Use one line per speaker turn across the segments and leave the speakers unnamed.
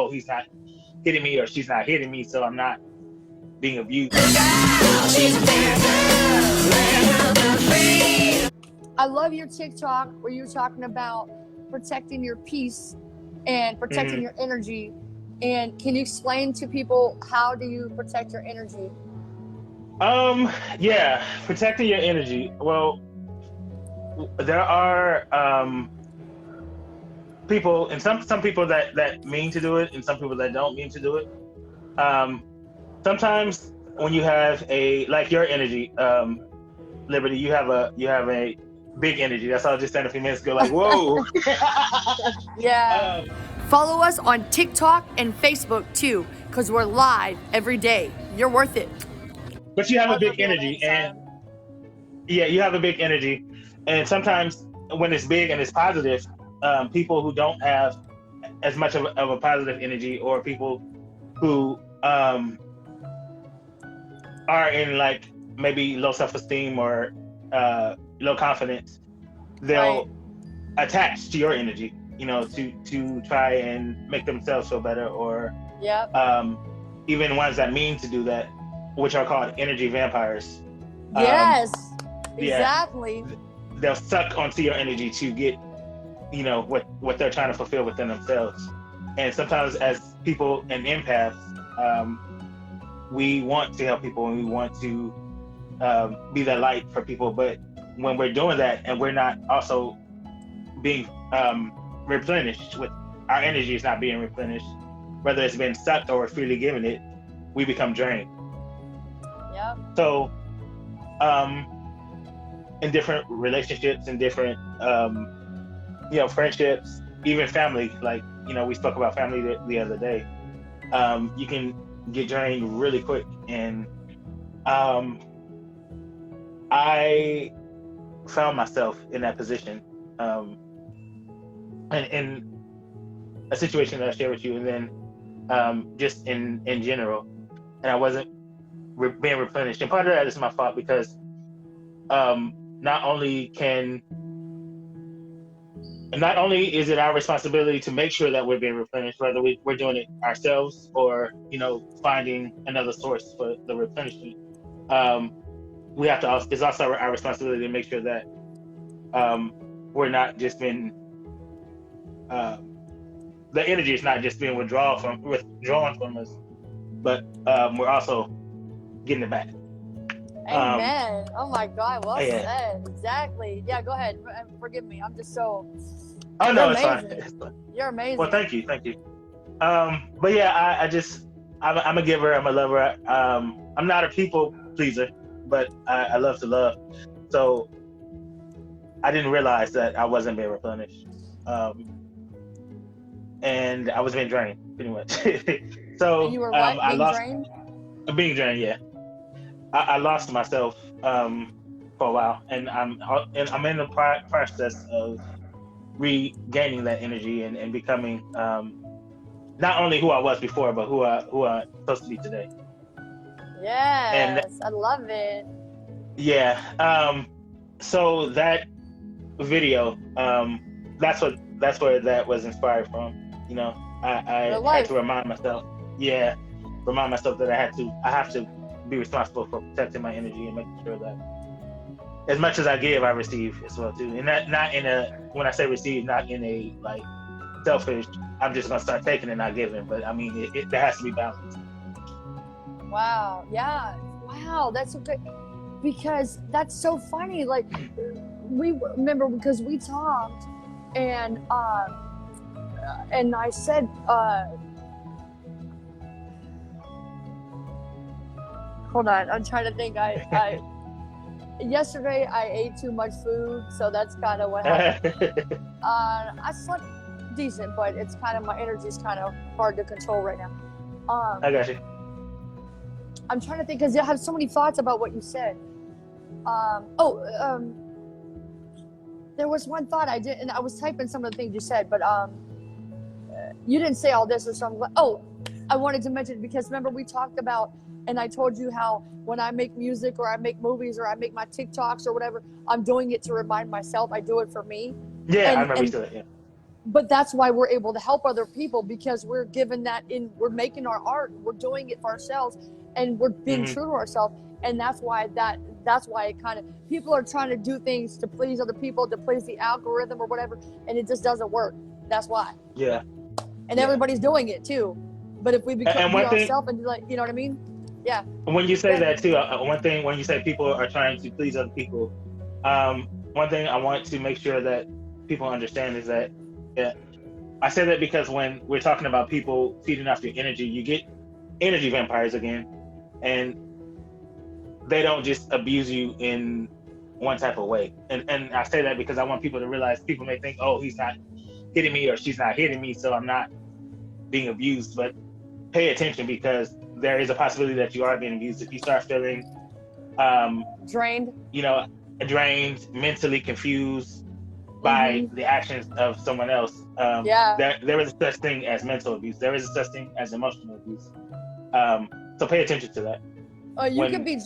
oh, he's not hitting me or she's not hitting me, so I'm not being abused.
I love your TikTok where you're talking about protecting your peace and protecting your energy. And can you explain to people, how do you protect your energy?
Yeah, protecting your energy. Well, there are people, and some people that mean to do it, and some people that don't mean to do it. Sometimes when you have like your energy, Liberty, you have a big energy. That's all I was just saying a few minutes ago. Like, whoa.
Yeah. Follow us on TikTok and Facebook too, because we're live every day. You're worth it.
But you have a big energy, and yeah, you have a big energy, and sometimes when it's big and it's positive, people who don't have as much of a positive energy, or people who are in like maybe low self-esteem or low confidence, they'll attach to your energy, to try and make themselves feel better, or even ones that mean to do that, which are called energy vampires.
Yes, exactly.
They'll suck onto your energy to get, what they're trying to fulfill within themselves. And sometimes as people and empaths, we want to help people and we want to be the light for people. But when we're doing that and we're not also being replenished, with our energy is not being replenished, whether it's been sucked or freely given it, we become drained.
Yep.
So, in different relationships and different, friendships, even family, like, we spoke about family the other day, you can get drained really quick. And I found myself in that position, and in a situation that I shared with you, and then just in general, and I wasn't being replenished. And part of that is my fault, because not only is it our responsibility to make sure that we're being replenished, whether we're doing it ourselves or finding another source for the replenishment. We have to. It's also our responsibility to make sure that we're not just being the energy is not just being withdrawn from us, but we're also getting it back.
Amen. Oh my God. Well said. Exactly. Yeah, go ahead. Forgive me. I'm just so.
Oh no, it's fine.
You're amazing.
Well, thank you. But yeah, I'm a giver. I'm a lover. I'm not a people pleaser, but I love to love. So I didn't realize that I wasn't being replenished, and I was being drained pretty much. So
and you were
being drained. Yeah. I lost myself for a while, and I'm in the process of regaining that energy and becoming not only who I was before, but who I'm supposed to be today.
Yes, I love it.
Yeah. So that video, that's where that was inspired from. I had to remind myself that I have to be responsible for protecting my energy and making sure that as much as I give, I receive as well too. And that not in a, when I say receive, not in a like selfish, I'm just gonna start taking and not giving, but I mean there has to be balance.
Wow. Yeah. Wow. That's so good, because that's so funny. Like, we remember, because we talked, and I said, hold on, I'm trying to think. Yesterday I ate too much food, so that's kind of what happened. I slept decent, but it's kind of, my energy's kind of hard to control right now.
I got you.
I'm trying to think, because I have so many thoughts about what you said. There was one thought I did, and I was typing some of the things you said, but you didn't say all this, or something. I wanted to mention, because remember we talked about, and I told you how when I make music or I make movies or I make my TikToks or whatever, I'm doing it to remind myself. I do it for me.
Yeah, I remember you said that. Yeah.
but that's why we're able to help other people, because we're given that we're making our art, we're doing it for ourselves, and we're being true to ourselves. And that's why it kind of, people are trying to do things to please other people, to please the algorithm or whatever, and it just doesn't work. That's why.
Yeah.
And everybody's doing it too. But if we be ourselves and like, you know what I mean? Yeah.
When you say that too, one thing, when you say people are trying to please other people, one thing I want to make sure that people understand is that, I say that because when we're talking about people feeding off your energy, you get energy vampires again, and they don't just abuse you in one type of way. And I say that because I want people to realize, people may think, oh, he's not hitting me or she's not hitting me, so I'm not being abused. But pay attention, because there is a possibility that you are being abused if you start feeling
drained,
drained, mentally confused by the actions of someone else. There is a such thing as mental abuse. There is a such thing as emotional abuse. So pay attention to that.
You could be.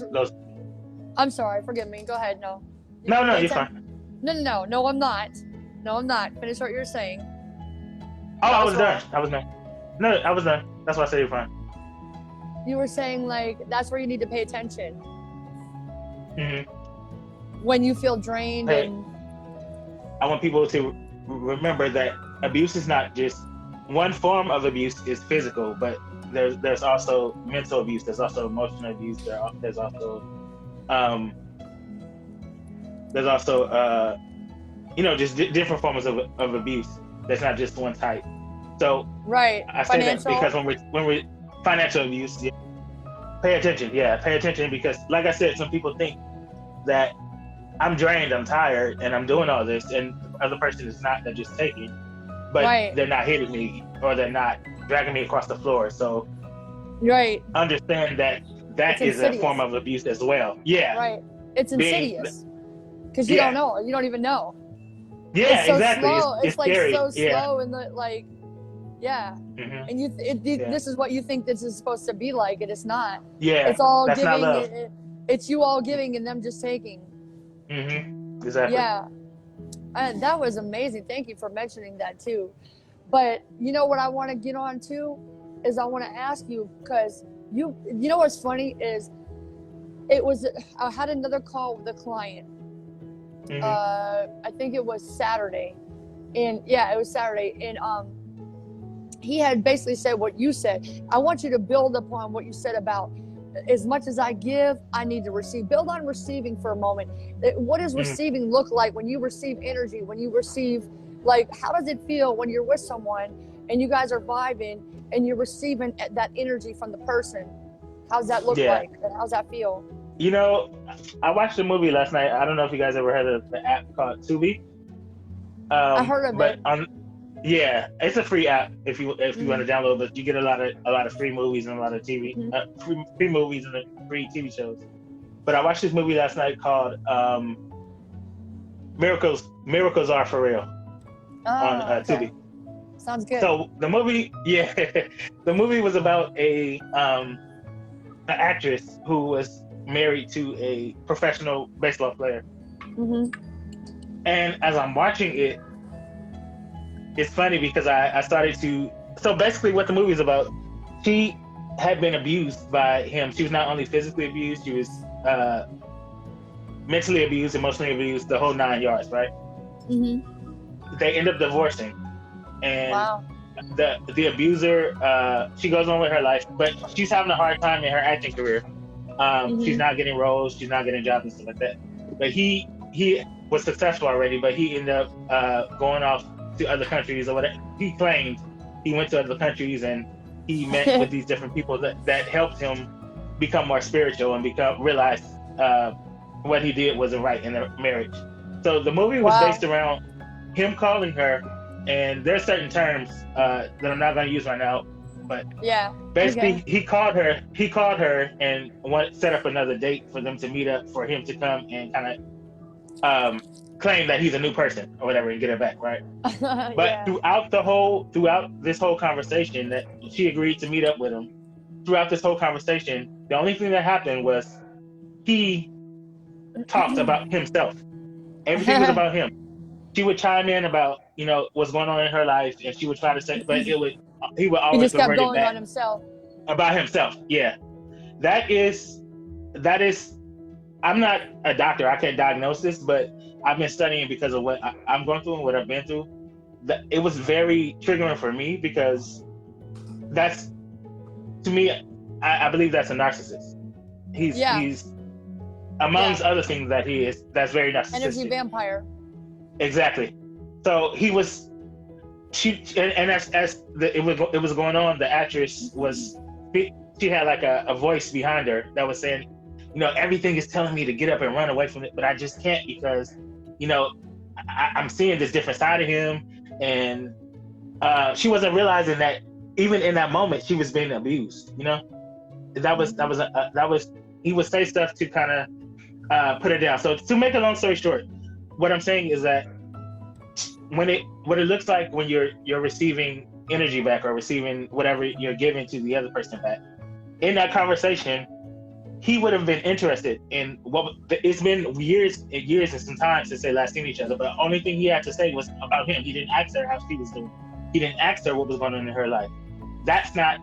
I'm sorry. Forgive me. Go ahead. No.
No, you're fine.
No, I'm not. No, I'm not. Finish what you're saying.
Oh, I was done. No, I was done. That's why I said you're fine.
You were saying, like, that's where you need to pay attention. When you feel drained. And
I want people to remember that abuse is not just one form of abuse is physical, but there's also mental abuse, there's also emotional abuse, there's also just different forms of abuse. There's not just one type. So I say that because when we financial abuse, pay attention. Pay attention, because like I said, some people think that I'm drained, I'm tired, and I'm doing all this, and the other person is not. They're just taking, but they're not hitting me, or they're not dragging me across the floor. So understand that is a form of abuse as well.
It's insidious, because you don't know, you don't even know.
It's so exactly.
Slow. It's like
scary.
So slow and and this is what you think this is supposed to be like, and it's not. It's all
that's
giving.
Not love.
It's you all giving and them just taking.
Exactly.
And that was amazing. Thank you for mentioning that too. But you know what I want to get on to is I want to ask you, because you know what's funny is I had another call with a client. I think it was Saturday, and it was Saturday, and he had basically said what you said. I want you to build upon what you said about, as much as I give, I need to receive. Build on receiving for a moment. What does receiving look like when you receive energy, when you receive, like, how does it feel when you're with someone and you guys are vibing and you're receiving that energy from the person? How's that look like? And how's that feel?
I watched a movie last night. I don't know if you guys ever heard of the app called Tubi.
I heard of it.
It's a free app if you want to download it. You get a lot of free movies and a lot of TV free movies and free TV shows. But I watched this movie last night called Miracles Are For Real on Tubi.
Sounds good.
So the movie, the movie was about an actress who was married to a professional baseball player. And as I'm watching it, it's funny because I started to. So basically, what the movie is about, she had been abused by him. She was not only physically abused, she was mentally abused, emotionally abused, the whole 9 yards, right? They end up divorcing, and the abuser, she goes on with her life, but she's having a hard time in her acting career. She's not getting roles, she's not getting jobs and stuff like that. But he was successful already, but he ended up going off to other countries or whatever. He claimed he went to other countries and he met with these different people that helped him become more spiritual and realize what he did wasn't right in their marriage. So the movie was based around him calling her, and there's certain terms that I'm not going to use right now, but basically he called her and set up another date for them to meet up, for him to come and kind of claim that he's a new person or whatever and get her back, right? But throughout this whole conversation, that she agreed to meet up with him. Throughout this whole conversation, the only thing that happened was he talked about himself. Everything was about him. she would chime in about, what's going on in her life, and she would try to say, but he would
He
always
just kept
revert it
going
back
on himself.
about himself. Yeah. That is, I'm not a doctor. I can't diagnose this, but I've been studying because of what I'm going through and what I've been through. It was very triggering for me because that's, to me, I believe that's a narcissist. He's amongst other things that he is, that's very narcissistic.
Energy vampire.
Exactly. So he was, and as it was going on, the actress she had like a voice behind her that was saying, everything is telling me to get up and run away from it, but I just can't because, I'm seeing this different side of him, and she wasn't realizing that even in that moment she was being abused. That was he would say stuff to kind of put her down. So to make a long story short, what I'm saying is that what it looks like when you're receiving energy back or receiving whatever you're giving to the other person back, in that conversation, he would have been interested in what. It's been years and some time since they last seen each other, but the only thing he had to say was about him. He didn't ask her how she was doing. He didn't ask her what was going on in her life. That's not,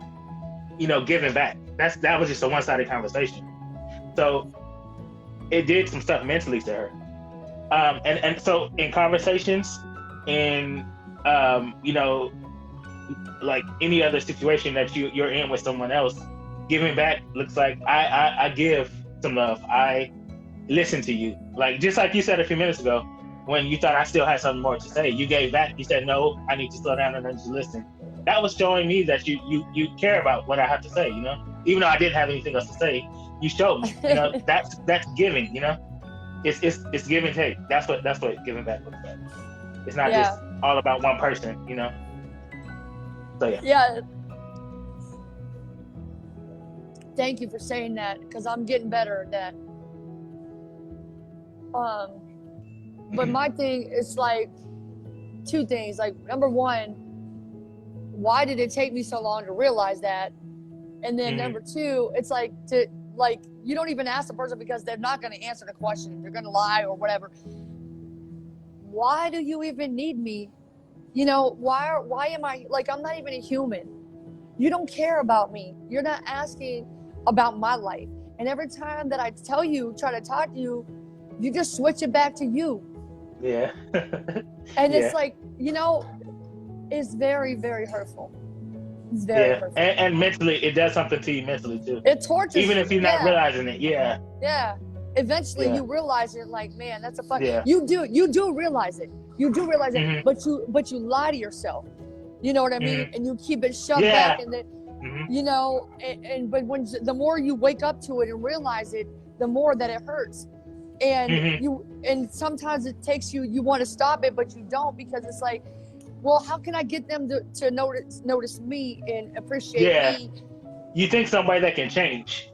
giving back. That was just a one-sided conversation. So it did some stuff mentally to her. And so in conversations, in like any other situation that you're in with someone else, giving back looks like I give some love. I listen to you. Like, just like you said a few minutes ago, when you thought I still had something more to say, you gave back. You said, no, I need to slow down and I need to listen. That was showing me that you care about what I have to say, even though I didn't have anything else to say, you showed me, that's giving, it's give and take. That's what giving back looks like. It's not just all about one person, So
yeah. Thank you for saying that, because I'm getting better at that. But my thing is like two things. Like, number one, why did it take me so long to realize that? And then number two, it's like you don't even ask the person because they're not going to answer the question. They're going to lie or whatever. Why do you even need me? Why am I, like, I'm not even a human. You don't care about me. You're not asking about my life. And every time that I try to talk to you, you just switch it back to you.
Yeah.
And it's like, it's very, very hurtful. It's very hurtful.
And mentally, it does something to you mentally too.
It tortures
even
you.
If you're not realizing it. Yeah.
Eventually you realize it, like, man, that's a fuck. You do realize it. But you lie to yourself. You know what I mean? And you keep it shoved back, and then but when the more you wake up to it and realize it, the more that it hurts. And and sometimes it takes you want to stop it, but you don't, because it's like, well, how can I get them to notice me and appreciate me?
You think somebody that can change,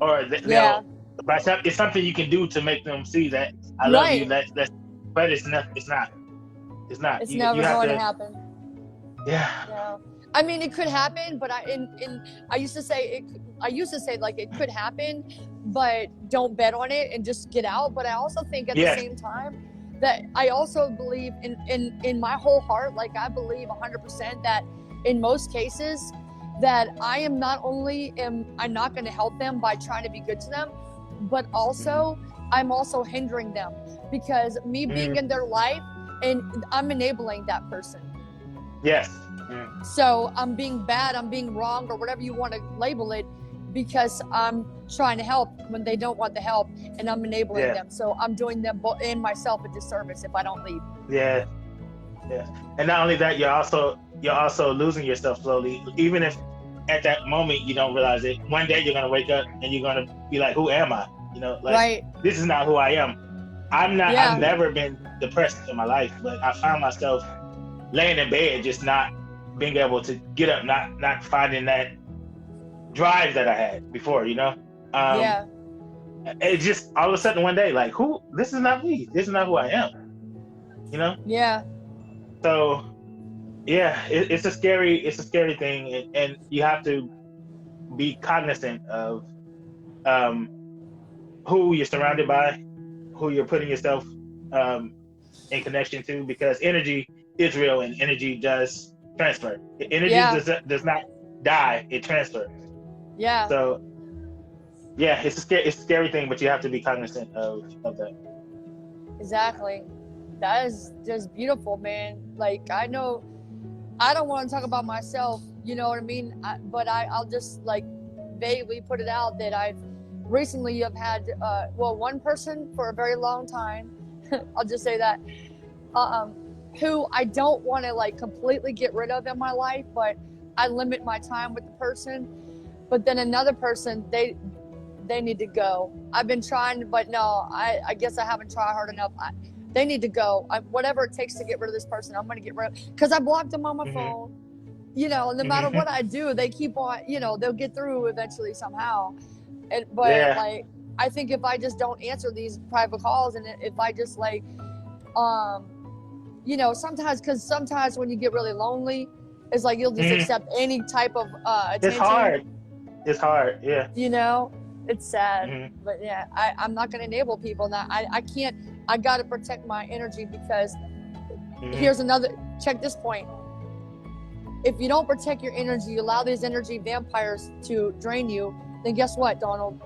or it's something you can do to make them see that I love you. But it's not. It's not. It's not.
It's never going to happen.
Yeah.
I mean, it could happen, but I used to say like it could happen, but don't bet on it and just get out. But I also think at the same time that I also believe in my whole heart, like I believe 100% that in most cases that I am not only I'm not going to help them by trying to be good to them, but also I'm also hindering them, because me being in their life and I'm enabling that person.
Yes.
So I'm being bad, I'm being wrong, or whatever you want to label it, because I'm trying to help when they don't want the help, and I'm enabling them. So I'm doing them and myself a disservice if I don't leave.
Yeah. And not only that, you're also losing yourself slowly. Even if at that moment you don't realize it, one day you're gonna wake up and you're gonna be like, who am I? This is not who I am. I'm not. I've never been depressed in my life, but I found myself laying in bed, just not being able to get up, not finding that drive that I had before, It just all of a sudden one day, like, this is not me. This is not who I am,
Yeah.
So, it's a scary thing, and you have to be cognizant of who you're surrounded by, who you're putting yourself in connection to, because energy is real and energy does transfer. Energy
Yeah.
does not die; it transfers.
Yeah.
So, yeah, it's a scary thing, but you have to be cognizant of that.
Exactly. That is just beautiful, man. Like, I know I don't want to talk about myself, you know what I mean? But I'll just like vaguely put it out that I've recently have had, one person for a very long time, I'll just say that, who I don't want to like completely get rid of in my life, but I limit my time with the person. But then another person, they need to go. I've been trying, but no, I guess I haven't tried hard enough. They need to go. Whatever it takes to get rid of this person, I'm going to get rid of, because I blocked them on my phone. You know, no matter what I do, they keep on, you know, they'll get through eventually somehow. But like, I think if I just don't answer these private calls, and if I just like, you know, sometimes when you get really lonely, it's like you'll just accept any type of attention.
It's hard. Yeah.
You know, it's sad, but yeah, I'm not going to enable people. Now I can't. I got to protect my energy, because here's another. Check this point. If you don't protect your energy, you allow these energy vampires to drain you. Then guess what, Donald?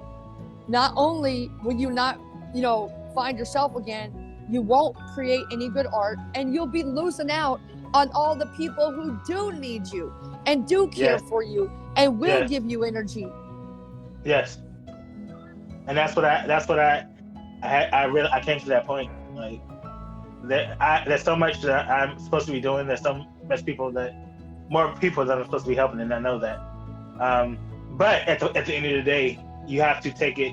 Not only will you not, you know, find yourself again, you won't create any good art, and you'll be losing out on all the people who do need you and do care for you and will give you energy.
Yes. And that's what I came to that point. Like, there's so much that I'm supposed to be doing. There's so much more people that I'm supposed to be helping, and I know that. But at the end of the day, you have to take it.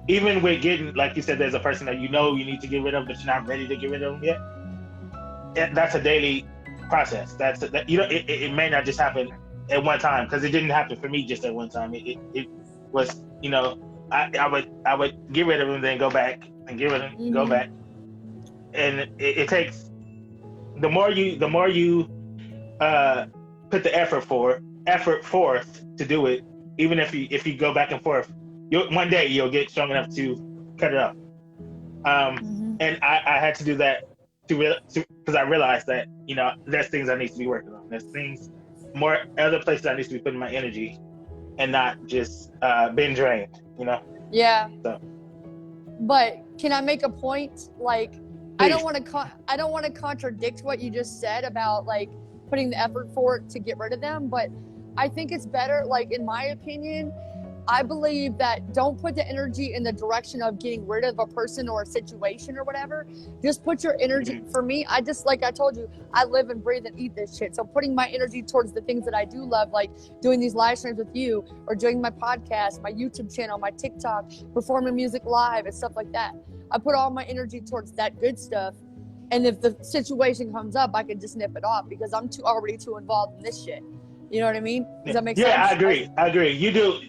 Even with getting, like you said, there's a person that you know you need to get rid of, but you're not ready to get rid of them yet. That's a daily process. It may not just happen at one time, because it didn't happen for me just at one time. It was, you know, I would get rid of them, then go back and get rid of them, go back, and it takes the more you put the effort forth to do it. Even if you go back and forth, one day you'll get strong enough to cut it off. And I had to do that because I realized that, you know, there's things I need to be working on. There's other places I need to be putting my energy, and not just being drained, you know?
Yeah.
So.
But can I make a point? Like, please. I don't want to contradict what you just said about like putting the effort forward to get rid of them, but I think it's better, like, in my opinion, I believe that don't put the energy in the direction of getting rid of a person or a situation or whatever. Just put your energy, for me, like I told you, I live and breathe and eat this shit. So putting my energy towards the things that I do love, like doing these live streams with you, or doing my podcast, my YouTube channel, my TikTok, performing music live and stuff like that. I put all my energy towards that good stuff. And if the situation comes up, I can just nip it off, because I'm already too involved in this shit. You know what I mean? Does that make sense?
Yeah, I agree. You do.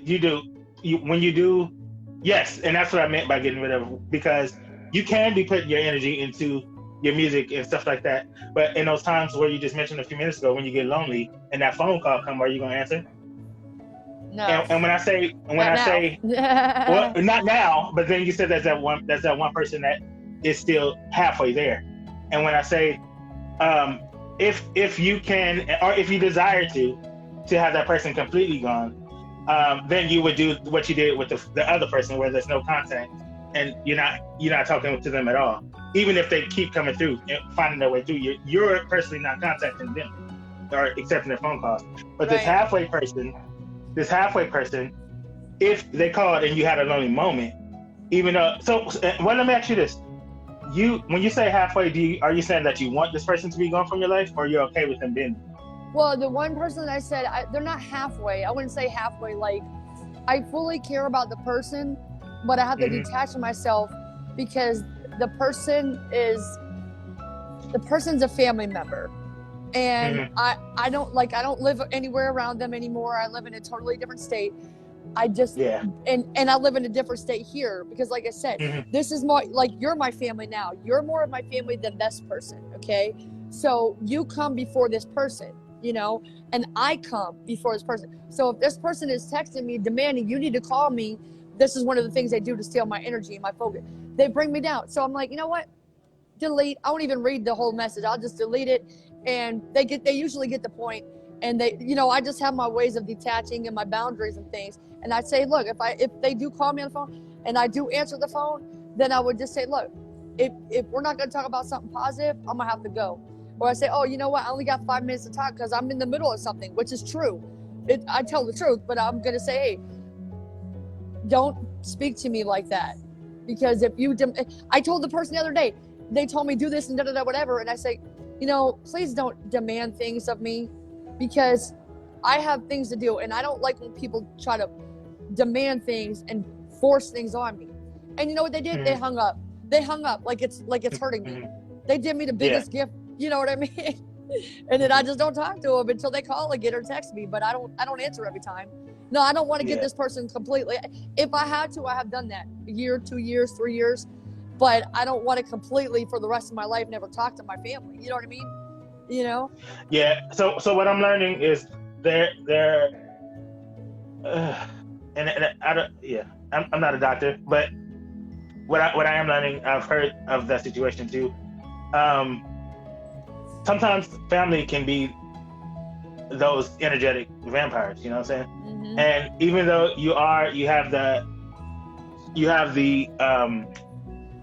When you do, yes, and that's what I meant by getting rid of, because you can be putting your energy into your music and stuff like that. But in those times where you just mentioned a few minutes ago, when you get lonely and that phone call comes, are you gonna answer?
No.
And when I say, well, not now, but then you said there's that one person that is still halfway there. And when I say, if you can, or if you desire to have that person completely gone, then you would do what you did with the other person, where there's no contact, and you're not talking to them at all. Even if they keep coming through and finding their way through, you're personally not contacting them or accepting their phone calls. But this halfway person, if they called and you had a lonely moment, even though, well, let me ask you this. When you say halfway, are you saying that you want this person to be gone from your life, or you're okay with them being?
Well, the one person that I said, they're not halfway. I wouldn't say halfway. Like, I fully care about the person, but I have to detach myself, because the person's a family member. And I don't live anywhere around them anymore. I live in a totally different state. I just, and I live in a different state here, because like I said, this is more like, you're my family now. You're more of my family than this person. Okay. So you come before this person, you know, and I come before this person. So if this person is texting me demanding, you need to call me, this is one of the things they do to steal my energy and my focus. They bring me down. So I'm like, you know what? delete. I won't even read the whole message. I'll just delete it, and they usually get the point. And they, I just have my ways of detaching and my boundaries and things. And I say, look, if they do call me on the phone and I do answer the phone, then I would just say, look, if we're not going to talk about something positive, I'm gonna have to go. Or I say, oh, you know what? I only got 5 minutes to talk because I'm in the middle of something, which is true. I tell the truth, but I'm gonna say, hey, don't speak to me like that, because if you, I told the person the other day, they told me do this and da whatever, and I say, please don't demand things of me, because I have things to do, and I don't like when people try to demand things and force things on me. And you know what they did? They hung up. Like it's hurting me. They did me the biggest gift. You know what I mean? And then I just don't talk to them until they call again or text me. But I don't answer every time. No, I don't want to get this person completely. If I had to, I have done that. A year, 2 years, 3 years. But I don't want to completely for the rest of my life never talk to my family. You know what I mean?
Yeah. So what I'm learning is they're and I don't. Yeah. I'm not a doctor, but what I am learning, I've heard of that situation too. Sometimes family can be those energetic vampires, you know what I'm saying? Mm-hmm. And even though you have the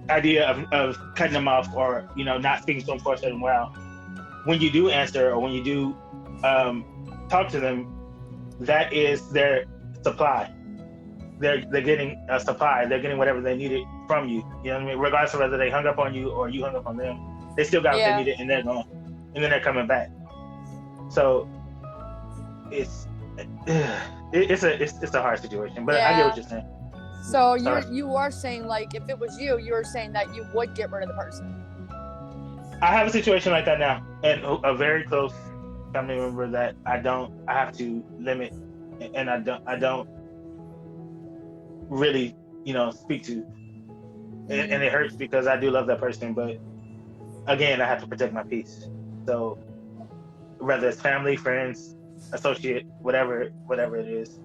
idea of cutting them off, or not speaking to them for a certain while, when you do answer or when you do talk to them, that is their supply. They're getting a supply. They're getting whatever they needed from you. You know what I mean? Regardless of whether they hung up on you or you hung up on them, they still got what they needed, and they're gone, and then they're coming back. So it's a hard situation, but I get what you're saying.
So you are saying, like, if it was you were saying that you would get rid of the person.
I have a situation like that now, and a very close family member that I have to limit, and I don't really, speak to, and it hurts because I do love that person, but again, I have to protect my peace. So whether it's family, friends, associate, whatever it is,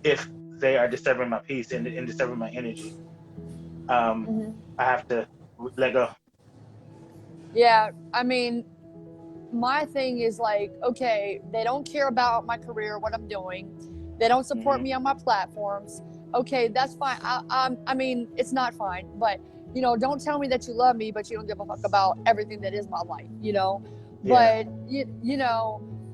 if they are disturbing my peace and disturbing my energy, I have to let go.
Yeah, I mean, my thing is like, okay, they don't care about my career, what I'm doing. They don't support me on my platforms. Okay, that's fine. I mean, it's not fine, but don't tell me that you love me, but you don't give a fuck about everything that is my life, Yeah. But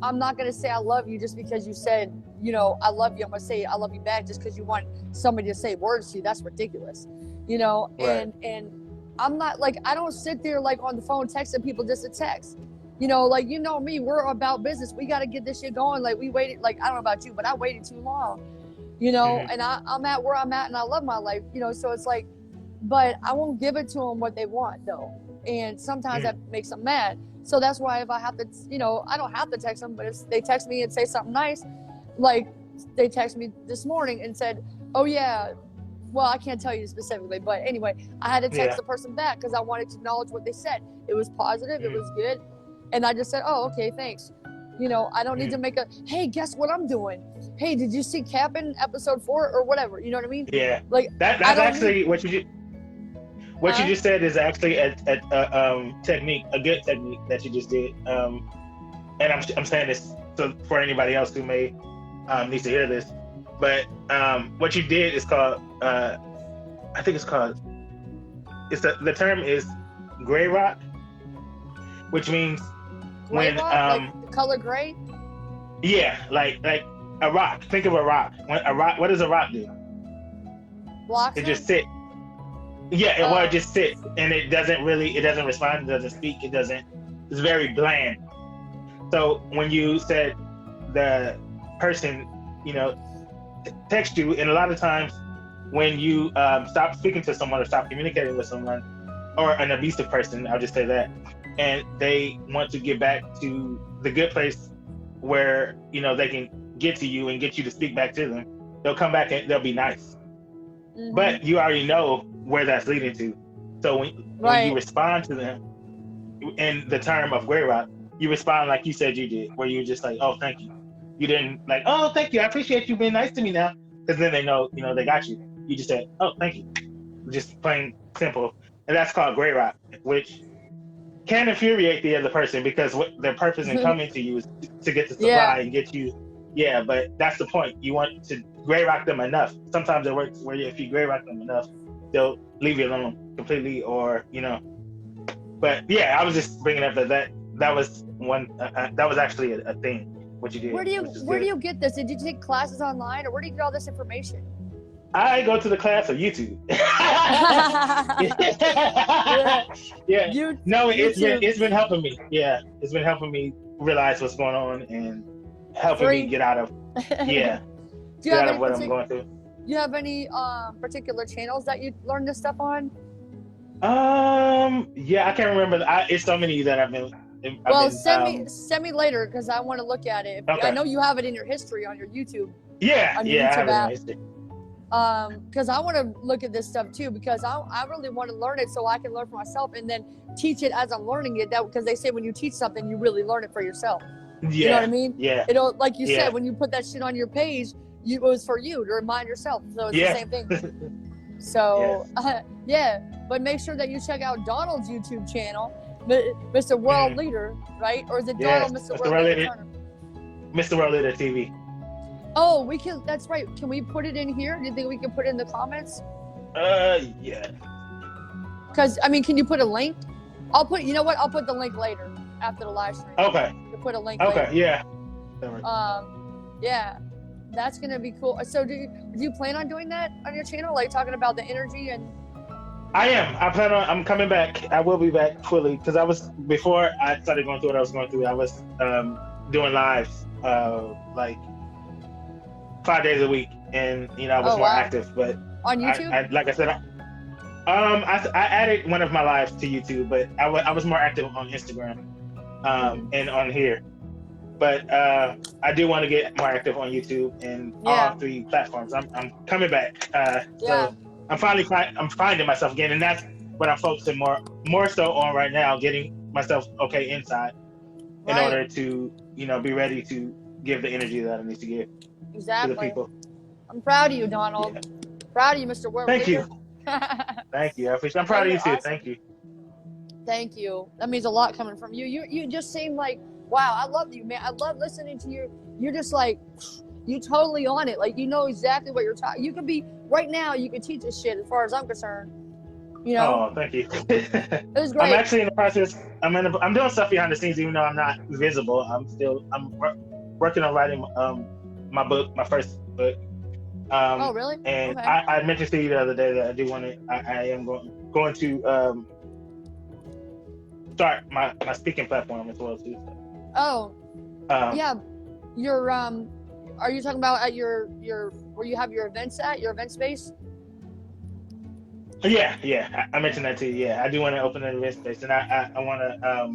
I'm not gonna say I love you just because you said, I love you. I'm gonna say I love you back just because you want somebody to say words to you. That's ridiculous, Right. And I'm not like, I don't sit there like on the phone texting people just to text. Like, me, we're about business. We got to get this shit going. Like, we waited, like, I don't know about you, but I waited too long, and I'm at where I'm at and I love my life, so it's like, but I won't give it to them what they want though. And sometimes that makes them mad. So that's why if I have to, I don't have to text them, but if they text me and say something nice, like they text me this morning and said, oh yeah, well, I can't tell you specifically, but anyway, I had to text the person back because I wanted to acknowledge what they said. It was positive. It was good. And I just said, oh, okay, thanks. I don't need to make hey, guess what I'm doing? Hey, did you see Cap in episode 4 or whatever? You know what I mean?
Yeah. Like that's actually what you just said is actually a technique, a good technique that you just did. And I'm saying this for anybody else who may needs to hear this. But what you did is called, I think it's called, the term is gray rock, which means
gray when rock, like the color gray.
Yeah, like a rock. Think of a rock. What does a rock do?
Blocks.
It just sit. Yeah, well, it just sits, and it doesn't respond. It doesn't speak. It's very bland. So when you said the person, text you, and a lot of times when you stop speaking to someone or stop communicating with someone, or an abusive person, I'll just say that, and they want to get back to the good place where they can get to you and get you to speak back to them, they'll come back and they'll be nice. But you already know where that's leading to. So when you respond to them in the term of gray rock, you respond like you said you did, where you're just like, oh, thank you. You didn't like, oh, thank you, I appreciate you being nice to me now, because then they know, they got you. You just said, oh, thank you. Just plain simple. And that's called gray rock, which can infuriate the other person because what their purpose in coming to you is to get the supply and get you. Yeah, but that's the point. You want to gray rock them enough. Sometimes it works where if you gray rock them enough, they'll leave you alone completely, or But yeah, I was just bringing up that was one that was actually a thing. What you did.
Where do you get this? Did you take classes online, or where do you get all this information?
I go to the class of YouTube. Yeah. No, it's been helping me. Yeah, it's been helping me realize what's going on and helping me get out of what I'm going through.
Do you have any particular channels that you learn this stuff on?
Yeah, I can't remember. It's so many that I've been.
Send me later because I want to look at it.
Okay.
I know you have it in your history on your YouTube.
Yeah,
on your YouTube
I have
app.
it in my history.
Because I want to look at this stuff too, because I really want to learn it so I can learn for myself and then teach it as I'm learning it. Because they say when you teach something, you really learn it for yourself.
Yeah,
you know what I mean?
Yeah.
It'll, like you said, when you put that shit on your page, it was for you to remind yourself. So it's the same thing. So but make sure that you check out Donald's YouTube channel, Mr. World Leader, right? Or is it Donald, Mr. World Leader?
Mr. World Leader TV.
Oh, we can. That's right. Can we put it in here? Do you think we can put it in the comments?
Yeah.
Because can you put a link? I'll put. You know what? I'll put the link later after the live stream.
Okay.
To put a link.
Okay.
Later.
Yeah.
Yeah, that's gonna be cool. So do you plan on doing that on your channel, like talking about the energy and?
I am. I'm coming back. I will be back fully because before I started going through what I was going through. I was doing lives like 5 days a week, and I was more active. But
on YouTube,
like I said, I added one of my lives to YouTube, but I was more active on Instagram and on here. But I do want to get more active on YouTube and all 3 platforms. I'm coming back. So I'm finding myself again, and that's what I'm focusing more so on right now, getting myself okay inside in order to be ready to give the energy that I need to give to the people.
I'm proud of you, Donald. Yeah. Proud of you, Mr. World.
Thank you. Thank you. I appreciate. I'm proud of you too. Awesome. Thank you.
Thank you. That means a lot coming from you. You just seem like, wow, I love you, man. I love listening to you. You're just like, you totally on it. Like, you know exactly what you're talking. You could be right now. You could teach us shit as far as I'm concerned.
Oh, thank you.
It was great.
I'm actually in the process. I'm doing stuff behind the scenes, even though I'm not visible. I'm working on writing my book, my first book.
Oh, really?
And okay. I mentioned to you the other day that I do want to. I am going to start my speaking platform as well too.
Oh, yeah. Your are you talking about at your where you have your events at your event space?
Yeah. I mentioned that too. Yeah, I do want to open an event space, and I want to.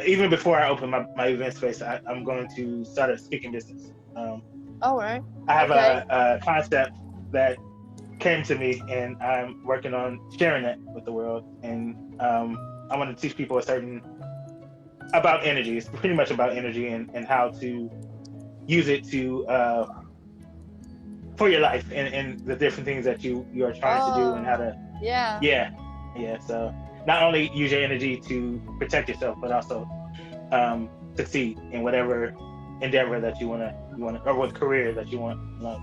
Even before I open my event space, I'm going to start a speaking business.
All right.
I have a concept that came to me, and I'm working on sharing it with the world. And I want to teach people about energy. It's pretty much about energy and how to use it to for your life and the different things that you are trying to do and how to. Yeah. So not only use your energy to protect yourself, but also succeed in whatever endeavor that you want to, or what career that you want in life.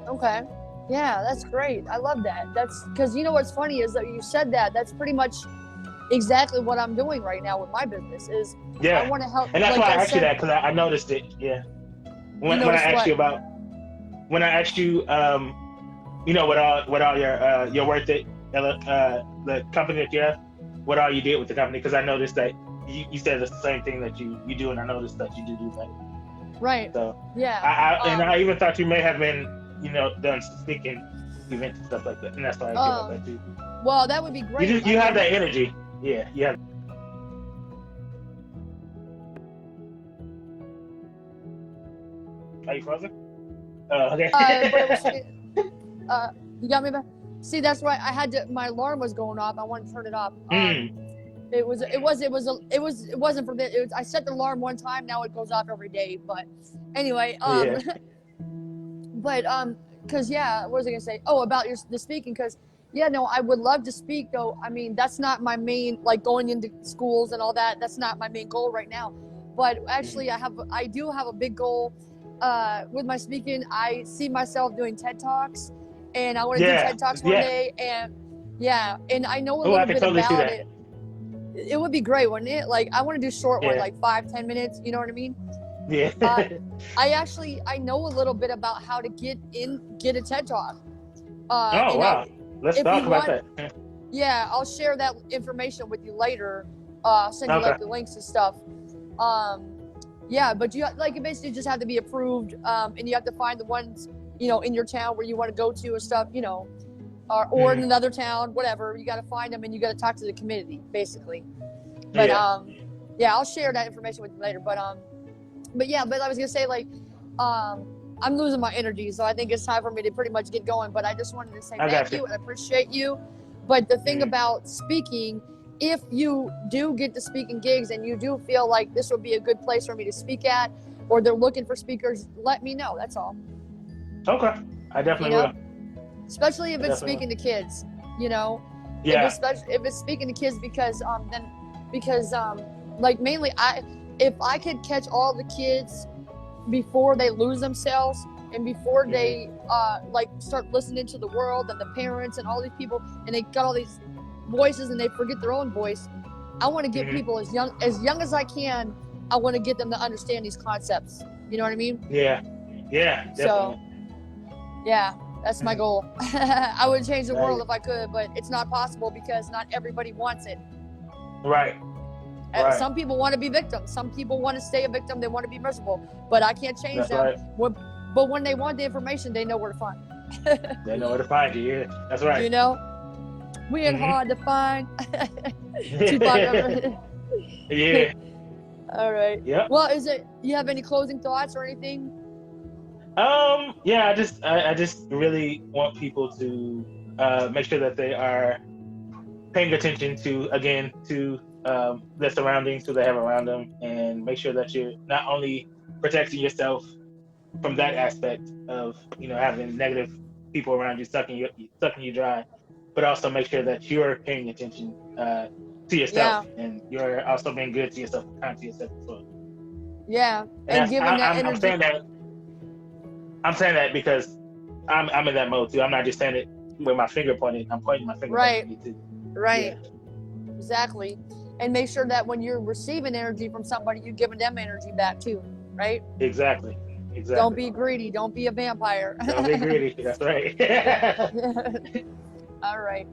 Okay. Yeah, that's great. I love that. That's because what's funny is that you said that. That's pretty much exactly what I'm doing right now with my business. Is I want to help.
And that's why I asked you that, because I noticed it. Yeah. When I asked you about, what all your worth it, the company that you have, what all you did with the company, because I noticed that you said the same thing that you do, and I noticed that you do that.
Right.
So
yeah.
I even thought you may have been, done speaking events and stuff like that, and that's why I came up that too.
Well, that would be great.
You have that energy. Yeah, you have. Are you frozen? Oh, okay.
You got me back? See, that's why I had to. My alarm was going off. I wanted to turn it off. It wasn't for this. I set the alarm one time. Now it goes off every day. But anyway, because what was I gonna say? Oh, about the speaking, because Yeah, no, I would love to speak though. I mean, that's not my main, like going into schools and all that. That's not my main goal right now. But actually, I do have a big goal with my speaking. I see myself doing TED Talks, and I want to do TED Talks one day. And yeah, and I know a little bit
totally
about it. It would be great, wouldn't it? Like, I want to do short one, like 5-10 minutes. You know what I mean?
Yeah.
I know a little bit about how to get a TED Talk.
Wow. Let's talk about that.
Yeah, I'll share that information with you later. Send you like the links and stuff. Yeah, but you basically just have to be approved, and you have to find the ones, you know, in your town where you want to go to and stuff, you know, or in another town, whatever. You got to find them and you got to talk to the community, basically. But yeah, I'll share that information with you later. But I was gonna say, like, I'm losing my energy, so I think it's time for me to pretty much get going. But I just wanted to say thank you and I appreciate you. But the thing about speaking, if you do get to speaking gigs and you do feel like this would be a good place for me to speak at, or they're looking for speakers, let me know. That's all.
Okay, I definitely will.
Especially if it's speaking to kids, you know.
Yeah.
If it's speaking to kids, because like mainly if I could catch all the kids before they lose themselves and before they like start listening to the world and the parents and all these people, and they got all these voices and they forget their own voice, I want to get people as young as I can. I want to get them to understand these concepts. You know what I mean?
Yeah, definitely.
So yeah, that's my goal. I would change the world if I could, but it's not possible because not everybody wants it.
Right.
Some people want to be victims. Some people want to stay a victim. They want to be miserable, but I can't change them. But when they want the information, they know where to find.
They know where to find you. Yeah, that's right.
You know, we ain't hard to find.
Yeah.
All right.
Yeah.
Well, you have any closing thoughts or anything?
Yeah, I just really want people to make sure that they are paying attention to their surroundings, who they have around them, and make sure that you're not only protecting yourself from that aspect of, you know, having negative people around you sucking you dry, but also make sure that you're paying attention to yourself, and you're also being good to yourself, kind to yourself as well.
Yeah, and giving that energy.
I'm saying that because I'm in that mode too. I'm not just saying it with my finger pointed. I'm pointing my finger at me too.
Right. Yeah. Exactly. And make sure that when you're receiving energy from somebody, you're giving them energy back too, right?
Exactly.
Don't be greedy. Don't be a vampire.
Don't be greedy. That's right.
All right.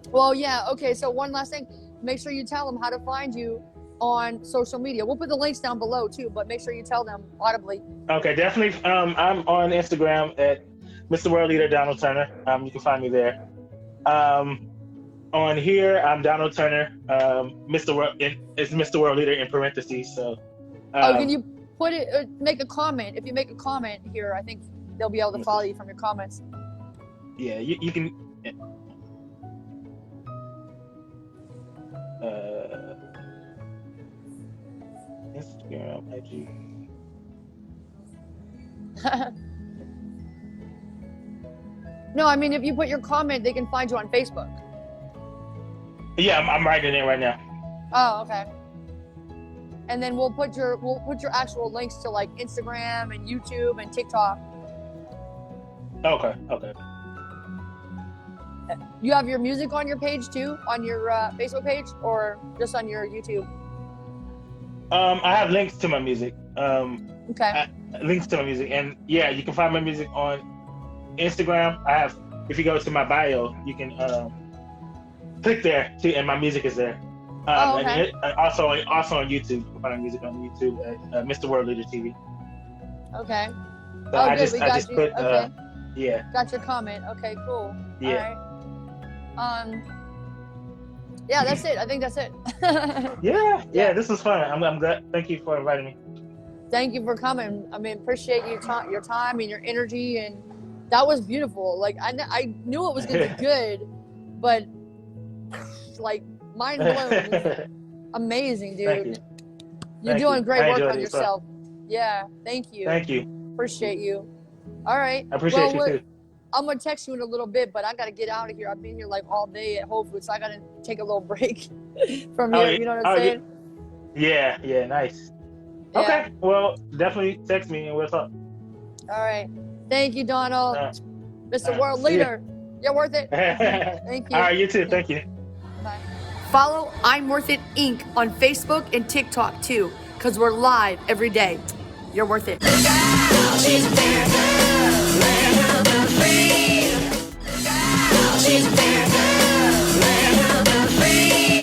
Well, yeah. Okay. So one last thing. Make sure you tell them how to find you on social media. We'll put the links down below too, but make sure you tell them audibly.
Okay, definitely. I'm on Instagram at Mr. World Leader Donald Turner. You can find me there. On here, I'm Donald Turner. Mr. World, it's Mr. World Leader in parentheses. So.
Can you put it? Make a comment. If you make a comment here, I think they'll be able to follow you from your comments.
Yeah, you can. Instagram, IG.
No, I mean, if you put your comment, they can find you on Facebook.
Yeah, I'm writing it right now.
Oh, okay. And then we'll put your actual links to like Instagram and YouTube and TikTok.
Okay.
You have your music on your page too, on your Facebook page, or just on your YouTube?
I have links to my music.
Okay.
Links to my music, and yeah, you can find my music on Instagram. If you go to my bio, you can click there too, and my music is there.
Okay.
And also on YouTube, you can find my music on YouTube at Mr. World Leader TV.
Okay.
So I just put
okay.
Yeah.
Got your comment. Okay, cool.
Yeah.
All right. Yeah, that's it. I think that's it.
Yeah. This was fun. I'm glad. Thank you for inviting me.
Thank you for coming. I mean, appreciate your time and your energy, and that was beautiful. Like I knew it was gonna be good, but like mind blown. Amazing, dude.
Thank you.
You're doing great work on yourself. Yeah, thank you.
Thank you.
Appreciate you. All right.
I appreciate you too.
I'm gonna text you in a little bit, but I gotta get out of here. I've been here like all day at Whole Foods, so I gotta take a little break from here. You know what I'm saying?
Yeah, nice.
Yeah.
Okay, well, definitely text me and we'll talk.
All right. Thank you, Donald. Mr. World Leader. You're worth it. Thank you.
All right, you too. Thank you.
Bye. Follow I'm Worth It Inc. on Facebook and TikTok too, because we're live every day. You're worth it.